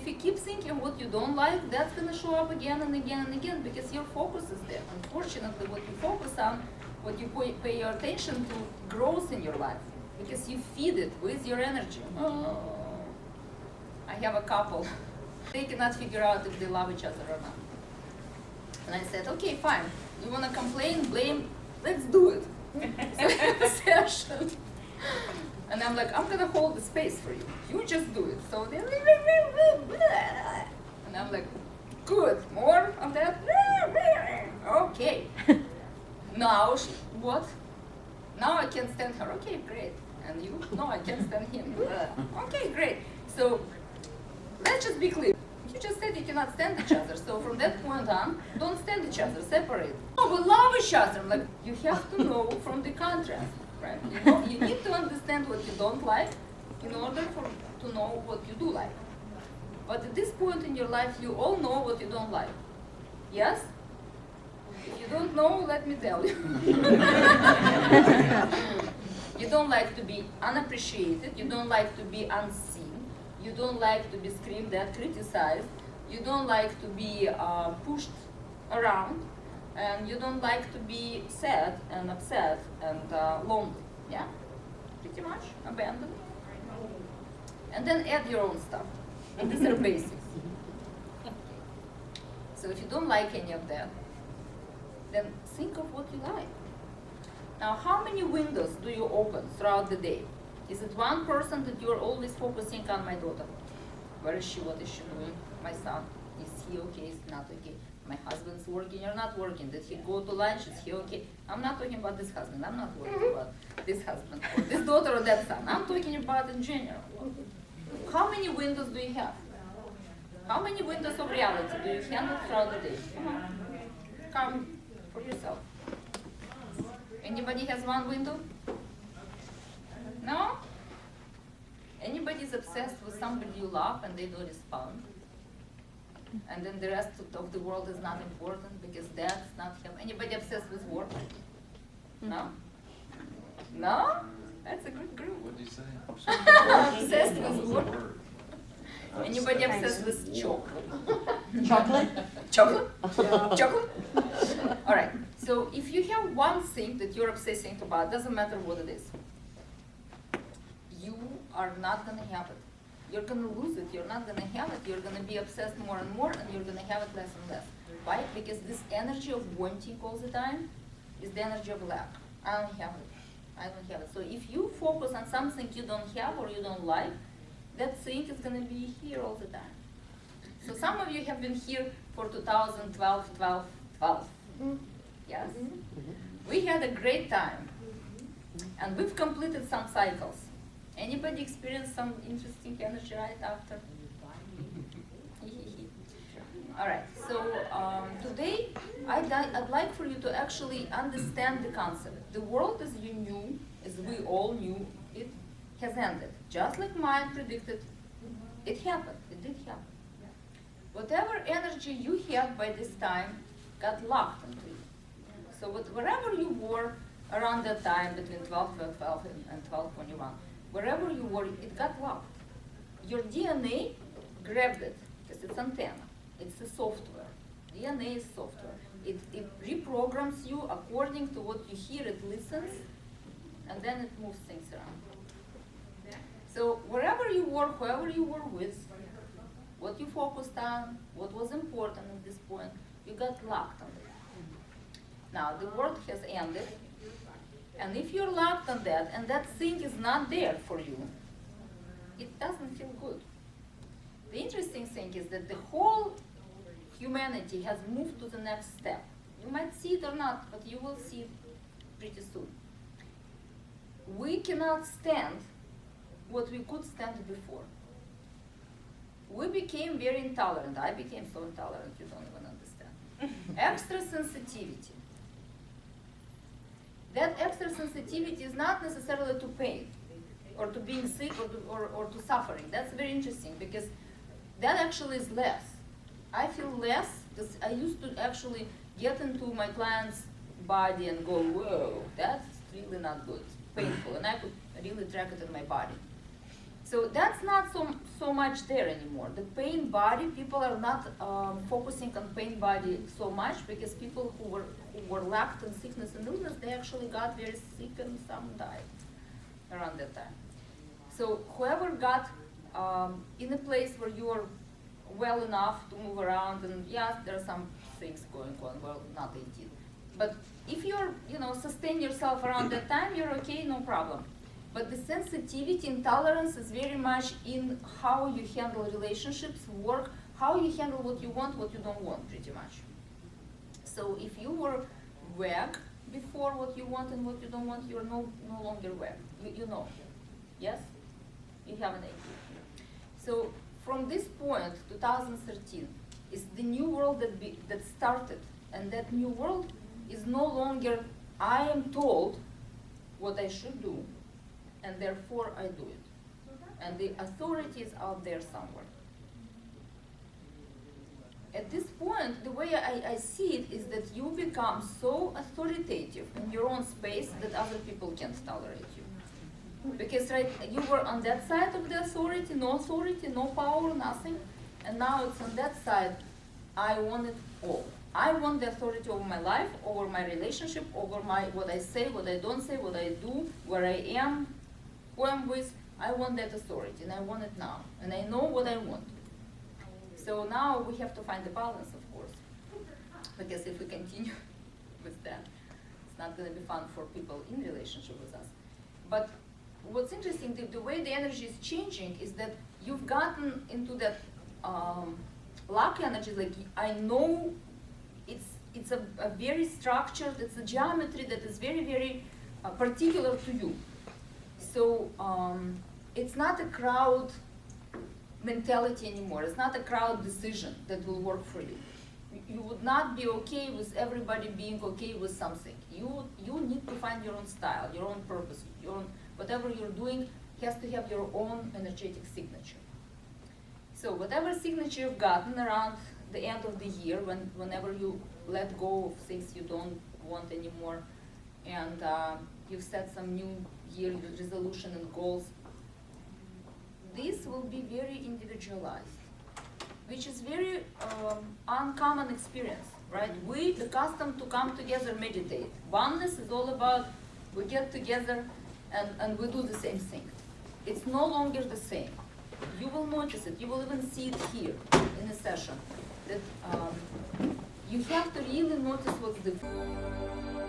if you keep thinking what you don't like, that's going to show up again and again and again because your focus is there. Unfortunately, what you focus on, what you pay your attention to, grows in your life because you feed it with your energy. Oh. I have a couple. They cannot figure out if they love each other or not. And I said, okay, fine. You want to complain, blame, let's do it. So we have a session. And I'm like, I'm going to hold the space for you. You just do it. So they, and I'm like, good, more of that. Okay. Now, what? Now I can stand her. Okay, great. And you? No, I can't stand him. Okay, great. So let's just be clear. You just said you cannot stand each other. So from that point on, don't stand each other, separate. No, we love each other. I'm like, you have to know from the contrast. Right? You need to understand what you don't like in order to know what you do like. But at this point in your life, you all know what you don't like. Yes? If you don't know, let me tell you. You don't like to be unappreciated. You don't like to be unseen. You don't like to be screamed at, criticized. You don't like to be pushed around. And you don't like to be sad and upset and lonely, yeah? Pretty much, abandoned. And then add your own stuff. And these are basics. So if you don't like any of that, then think of what you like. Now, how many windows do you open throughout the day? Is it one person that you're always focusing on? My daughter? Where is she? What is she doing? My son? Is he okay? Is not okay? My husband's working or not working? Did he go to lunch? Is he okay? I'm not talking about this husband. I'm not worried about this husband or this daughter or that son. I'm talking about in general. How many windows do you have? How many windows of reality do you handle throughout the day? Come for yourself. Anybody has one window? No? Anybody's obsessed with somebody you love and they don't respond? And then the rest of the world is not important because that's not him. Anybody obsessed with work? No? No? That's a good group. What did you say? Obsessed with work? Anybody obsessed with chocolate? Chocolate? Chocolate? Chocolate? All right. So if you have one thing that you're obsessing about, doesn't matter what it is, you are not going to have it. You're going to lose it. You're not going to have it. You're going to be obsessed more and more, and you're going to have it less and less. Why? Because this energy of wanting all the time is the energy of lack. I don't have it. I don't have it. So if you focus on something you don't have or you don't like, that thing is going to be here all the time. So some of you have been here for 2012, 12, 12. Yes? We had a great time. And we've completed some cycles. Anybody experienced some interesting energy right after? All right, so today I'd like for you to actually understand the concept. The world as you knew, as we all knew, it has ended. Just like mine predicted, it happened, it did happen. Whatever energy you had by this time got locked into you. So wherever you were around that time, between 12 and 12:21, wherever you were, it got locked. Your DNA grabbed it, because it's antenna. It's a software. DNA is software. It reprograms you according to what you hear, it listens, and then it moves things around. So wherever you were, whoever you were with, what you focused on, what was important at this point, you got locked on it. Now, the world has ended, and if you're locked on that, and that thing is not there for you, it doesn't feel good. The interesting thing is that the whole humanity has moved to the next step. You might see it or not, but you will see it pretty soon. We cannot stand what we could stand before. We became very intolerant. I became so intolerant, you don't even understand. Extra sensitivity. That extra sensitivity is not necessarily to pain, or to being sick, or to suffering. That's very interesting, because that actually is less. I feel less, because I used to actually get into my client's body and go, whoa, that's really not good, painful, and I could really track it in my body. So that's not so much there anymore. The pain body, people are not focusing on pain body so much, because people who were lacked in sickness and illness, they actually got very sick and some died around that time. So whoever got in a place where you are well enough to move around, and yes, there are some things going on, well, not 18. But if you're, sustain yourself around that time, you're okay, no problem. But the sensitivity and tolerance is very much in how you handle relationships, work, how you handle what you want, what you don't want, pretty much. So if you were vague before what you want and what you don't want, you're no longer vague. You know. Yes? You have an idea. So from this point, 2013, is the new world that started. And that new world is no longer, I am told what I should do, and therefore I do it. And the authority is out there somewhere. At this point, the way I see it is that you become so authoritative in your own space that other people can't tolerate you. Because you were on that side of the authority, no power, nothing. And now it's on that side, I want it all. I want the authority over my life, over my relationship, over what I say, what I don't say, what I do, where I am, who I'm with. I want that authority, and I want it now. And I know what I want. So now we have to find the balance, of course. Because if we continue with that, it's not going to be fun for people in relationship with us. But what's interesting, the way the energy is changing is that you've gotten into that luck energy. Like, I know it's a very structured, it's a geometry that is very, very particular to you. So it's not a crowd mentality anymore. It's not a crowd decision that will work for you. You would not be okay with everybody being okay with something. You need to find your own style, your own purpose, whatever you're doing has to have your own energetic signature. So whatever signature you've gotten around the end of the year, whenever you let go of things you don't want anymore, and you've set some new year resolution and goals, this will be very individualized, which is very uncommon experience, right? We accustomed to come together, meditate. Oneness is all about we get together and we do the same thing. It's no longer the same. You will notice it. You will even see it here in a session. That you have to really notice what's different.